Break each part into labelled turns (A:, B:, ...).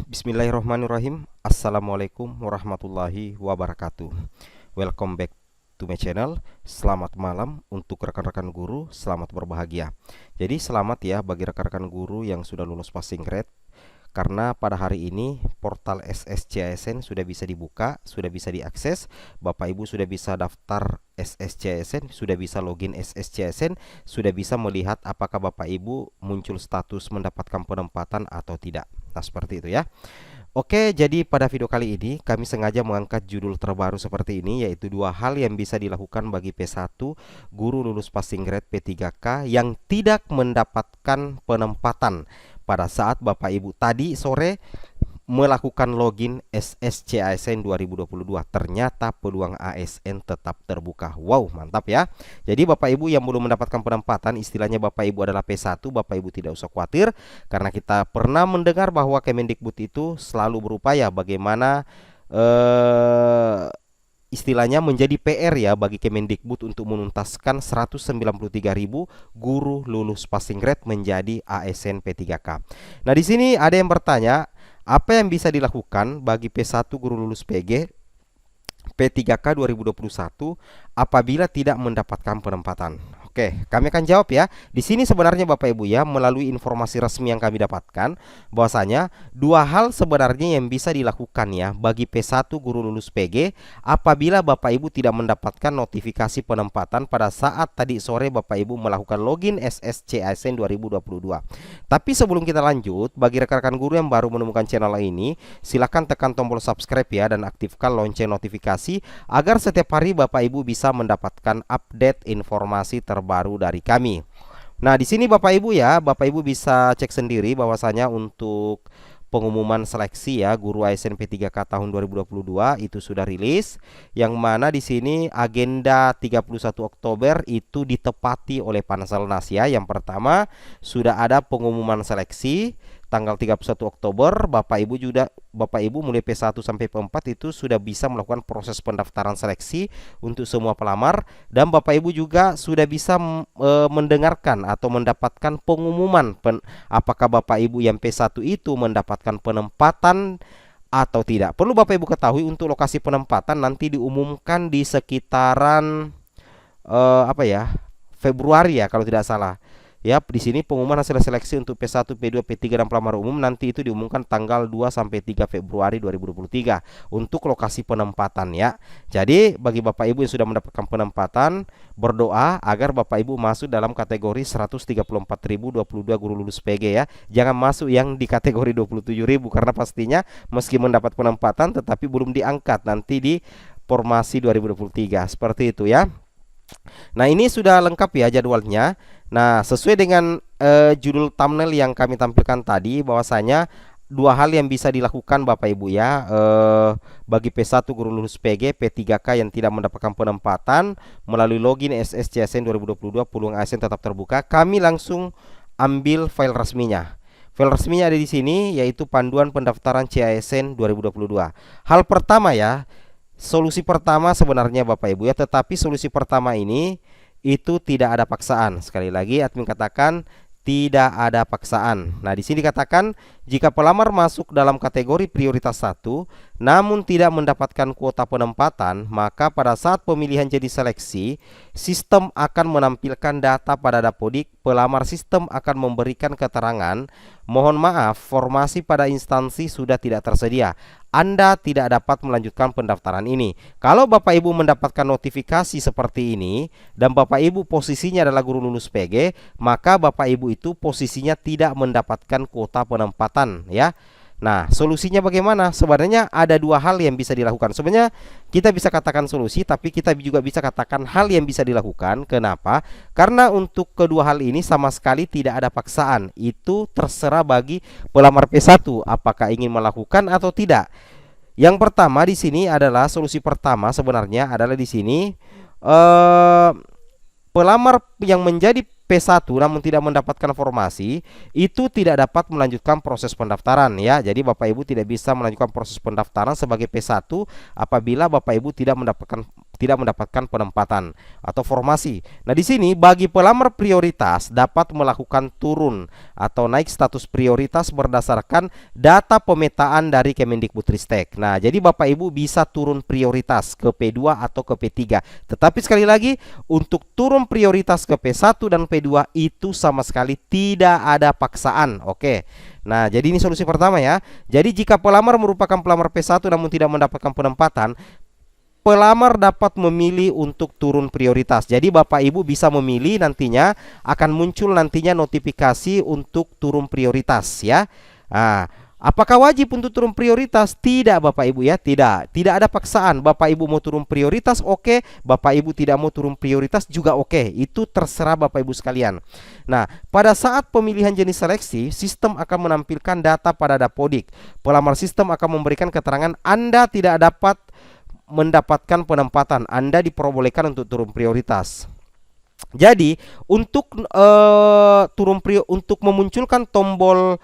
A: Bismillahirrahmanirrahim. Assalamualaikum warahmatullahi wabarakatuh. Welcome back to my channel. Selamat malam untuk rekan-rekan guru. Selamat berbahagia. Jadi selamat ya bagi rekan-rekan guru yang sudah lulus passing grade, karena pada hari ini portal SSCASN sudah bisa dibuka, sudah bisa diakses. Bapak Ibu sudah bisa daftar SSCASN, sudah bisa login SSCASN, sudah bisa melihat apakah Bapak Ibu muncul status mendapatkan penempatan atau tidak. Nah, seperti itu ya. Oke, jadi pada video kali ini kami sengaja mengangkat judul terbaru seperti ini, yaitu 2 hal yang bisa dilakukan bagi P1 guru lulus passing grade P3K yang tidak mendapatkan penempatan pada saat Bapak Ibu tadi sore melakukan login SSCASN 2022. Ternyata peluang ASN tetap terbuka. Wow, mantap ya. Jadi Bapak Ibu yang belum mendapatkan penempatan, istilahnya Bapak Ibu adalah P1, Bapak Ibu tidak usah khawatir, karena kita pernah mendengar bahwa Kemendikbud itu selalu berupaya bagaimana istilahnya menjadi PR ya bagi Kemendikbud untuk menuntaskan 193.000 guru lulus passing grade menjadi ASN P3K. Nah, di sini ada yang bertanya, apa yang bisa dilakukan bagi P1 guru lulus PG P3K 2021 apabila tidak mendapatkan penempatan? Oke, kami akan jawab ya. Di sini sebenarnya Bapak Ibu ya, melalui informasi resmi yang kami dapatkan, bahwasanya 2 hal sebenarnya yang bisa dilakukan ya bagi P1 guru lulus PG apabila Bapak Ibu tidak mendapatkan notifikasi penempatan pada saat tadi sore Bapak Ibu melakukan login SSCASN 2022. Tapi sebelum kita lanjut, bagi rekan-rekan guru yang baru menemukan channel ini, silakan tekan tombol subscribe ya dan aktifkan lonceng notifikasi agar setiap hari Bapak Ibu bisa mendapatkan update informasi terbaru dari kami. Nah, di sini Bapak Ibu ya, Bapak Ibu bisa cek sendiri bahwasanya untuk pengumuman seleksi ya guru ASN P3K tahun 2022 itu sudah rilis, yang mana di sini agenda 31 Oktober itu ditepati oleh Panselnas ya. Yang pertama, sudah ada pengumuman seleksi tanggal 31 Oktober. Bapak Ibu mulai P1 sampai P4 itu sudah bisa melakukan proses pendaftaran seleksi untuk semua pelamar, dan Bapak Ibu juga sudah bisa mendengarkan atau mendapatkan pengumuman apakah Bapak Ibu yang P1 itu mendapatkan penempatan atau tidak. Perlu Bapak Ibu ketahui, untuk lokasi penempatan nanti diumumkan di sekitaran Februari ya kalau tidak salah. Ya, di sini pengumuman hasil seleksi untuk P1, P2, P3 dan pelamar umum nanti itu diumumkan tanggal 2 sampai 3 Februari 2023 untuk lokasi penempatan ya. Jadi bagi Bapak Ibu yang sudah mendapatkan penempatan, berdoa agar Bapak Ibu masuk dalam kategori 134.022 guru lulus PG ya. Jangan masuk yang di kategori 27.000, karena pastinya meski mendapat penempatan tetapi belum diangkat nanti di formasi 2023. Seperti itu ya. Nah, ini sudah lengkap ya jadwalnya. Nah, sesuai dengan judul thumbnail yang kami tampilkan tadi, bahwasanya 2 hal yang bisa dilakukan Bapak Ibu ya bagi P1 guru lulus PG P3K yang tidak mendapatkan penempatan melalui login SSCASN 2022, peluang ASN tetap terbuka. Kami langsung ambil file resminya. File resminya ada di sini, yaitu panduan pendaftaran CASN 2022. Hal pertama ya, solusi pertama sebenarnya Bapak Ibu ya, tetapi solusi pertama ini itu tidak ada paksaan. Sekali lagi admin katakan tidak ada paksaan. Nah, di sini dikatakan jika pelamar masuk dalam kategori prioritas 1 namun tidak mendapatkan kuota penempatan, maka pada saat pemilihan jadi seleksi, sistem akan menampilkan data pada Dapodik. Pelamar sistem akan memberikan keterangan, mohon maaf, formasi pada instansi sudah tidak tersedia. Anda tidak dapat melanjutkan pendaftaran ini. Kalau Bapak Ibu mendapatkan notifikasi seperti ini dan Bapak Ibu posisinya adalah guru lulus PG, maka Bapak Ibu itu posisinya tidak mendapatkan kuota penempatan ya. Nah, solusinya bagaimana? Sebenarnya ada 2 hal yang bisa dilakukan. Sebenarnya kita bisa katakan solusi, tapi kita juga bisa katakan hal yang bisa dilakukan. Kenapa? Karena untuk kedua hal ini sama sekali tidak ada paksaan. Itu terserah bagi pelamar P1 apakah ingin melakukan atau tidak. Yang pertama di sini adalah solusi pertama sebenarnya adalah di sini pelamar yang menjadi P1 namun tidak mendapatkan formasi itu tidak dapat melanjutkan proses pendaftaran ya. Jadi Bapak Ibu tidak bisa melanjutkan proses pendaftaran sebagai P1 apabila Bapak Ibu tidak mendapatkan tidak mendapatkan penempatan atau formasi. Nah, di sini bagi pelamar prioritas dapat melakukan turun atau naik status prioritas berdasarkan data pemetaan dari Kemendikbudristek. Nah, jadi Bapak Ibu bisa turun prioritas ke P2 atau ke P3. Tetapi sekali lagi, untuk turun prioritas ke P1 dan P2 itu sama sekali tidak ada paksaan. Oke. Nah, jadi ini solusi pertama ya. Jadi jika pelamar merupakan pelamar P1 namun tidak mendapatkan penempatan, pelamar dapat memilih untuk turun prioritas. Jadi Bapak Ibu bisa memilih, nantinya akan muncul nantinya notifikasi untuk turun prioritas ya. Nah, apakah wajib untuk turun prioritas? Tidak Bapak Ibu ya, tidak. Tidak ada paksaan. Bapak Ibu mau turun prioritas, oke. Bapak Ibu tidak mau turun prioritas juga oke. Itu terserah Bapak Ibu sekalian. Nah, pada saat pemilihan jenis seleksi, sistem akan menampilkan data pada Dapodik. Pelamar sistem akan memberikan keterangan Anda tidak dapat mendapatkan penempatan, Anda diperbolehkan untuk turun prioritas. Jadi untuk untuk memunculkan tombol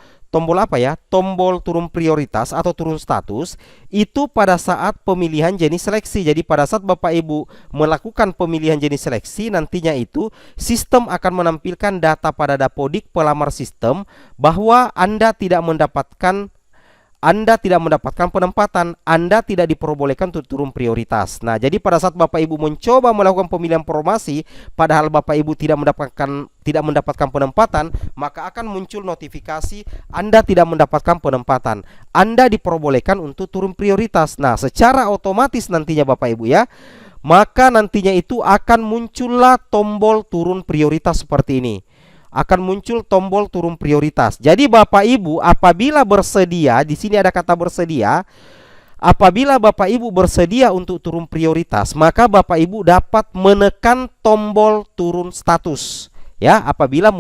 A: apa ya, tombol turun prioritas atau turun status itu pada saat pemilihan jenis seleksi. Jadi pada saat Bapak Ibu melakukan pemilihan jenis seleksi, nantinya itu sistem akan menampilkan data pada Dapodik pelamar sistem bahwa Anda tidak mendapatkan penempatan, Anda tidak diperbolehkan untuk turun prioritas. Nah, jadi pada saat Bapak Ibu mencoba melakukan pemilihan formasi, padahal Bapak Ibu tidak mendapatkan penempatan, maka akan muncul notifikasi Anda tidak mendapatkan penempatan, Anda diperbolehkan untuk turun prioritas. Nah, secara otomatis nantinya Bapak Ibu ya, maka nantinya itu akan muncullah tombol turun prioritas seperti ini. Akan muncul tombol turun prioritas. Jadi Bapak Ibu apabila bersedia, di sini ada kata bersedia. Apabila Bapak Ibu bersedia untuk turun prioritas, maka Bapak Ibu dapat menekan tombol turun status. Ya, apabila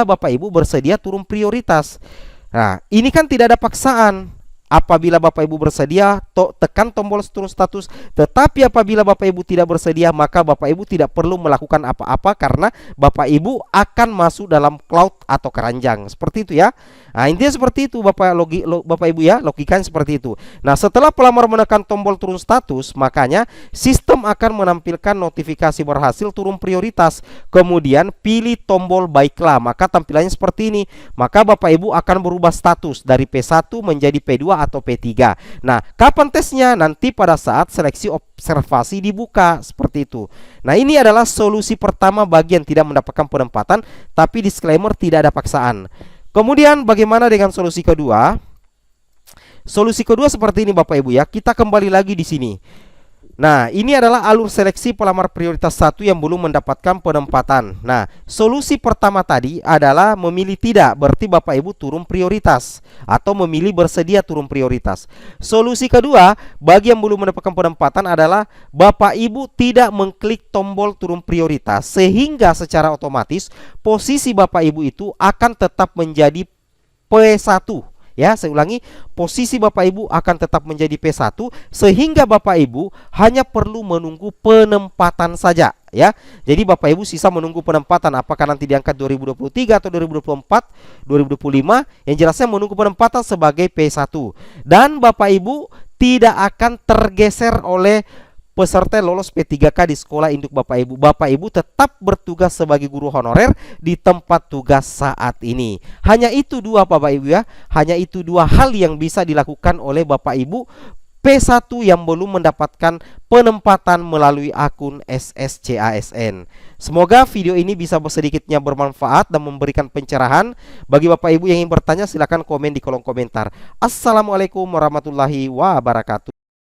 A: Bapak Ibu bersedia turun prioritas. Nah, ini kan tidak ada paksaan. Apabila Bapak Ibu bersedia, tekan tombol turun status. Tetapi apabila Bapak Ibu tidak bersedia, maka Bapak Ibu tidak perlu melakukan apa-apa karena Bapak Ibu akan masuk dalam cloud atau keranjang. Seperti itu ya. Nah, intinya seperti itu Bapak Ibu ya, logikanya seperti itu. Nah, setelah pelamar menekan tombol turun status, makanya sistem akan menampilkan notifikasi berhasil turun prioritas. Kemudian pilih tombol baiklah, maka tampilannya seperti ini. Maka Bapak Ibu akan berubah status dari P1 menjadi P2 atau P3. Nah, kapan tesnya? Nanti pada saat seleksi observasi dibuka, seperti itu. Nah, ini adalah solusi pertama bagi yang tidak mendapatkan penempatan, tapi disclaimer tidak ada paksaan. Kemudian bagaimana dengan solusi kedua? Solusi kedua seperti ini Bapak Ibu ya. Kita kembali lagi di sini. Nah, ini adalah alur seleksi pelamar prioritas 1 yang belum mendapatkan penempatan. Nah, solusi pertama tadi adalah memilih tidak, berarti Bapak Ibu turun prioritas, atau memilih bersedia turun prioritas. Solusi kedua, bagi yang belum mendapatkan penempatan adalah Bapak Ibu tidak mengklik tombol turun prioritas, sehingga secara otomatis posisi Bapak Ibu itu akan tetap menjadi P1. Ya, saya ulangi, posisi Bapak Ibu akan tetap menjadi P1 sehingga Bapak Ibu hanya perlu menunggu penempatan saja ya. Jadi Bapak Ibu sisa menunggu penempatan, apakah nanti diangkat 2023 atau 2024, 2025, yang jelasnya menunggu penempatan sebagai P1. Dan Bapak Ibu tidak akan tergeser oleh peserta lolos P3K di sekolah induk Bapak Ibu. Bapak Ibu tetap bertugas sebagai guru honorer di tempat tugas saat ini. Hanya itu dua Bapak Ibu ya. Hanya itu dua hal yang bisa dilakukan oleh Bapak Ibu P1 yang belum mendapatkan penempatan melalui akun SSCASN. Semoga video ini bisa sedikitnya bermanfaat dan memberikan pencerahan. Bagi Bapak Ibu yang ingin bertanya, silakan komen di kolom komentar. Assalamualaikum warahmatullahi wabarakatuh.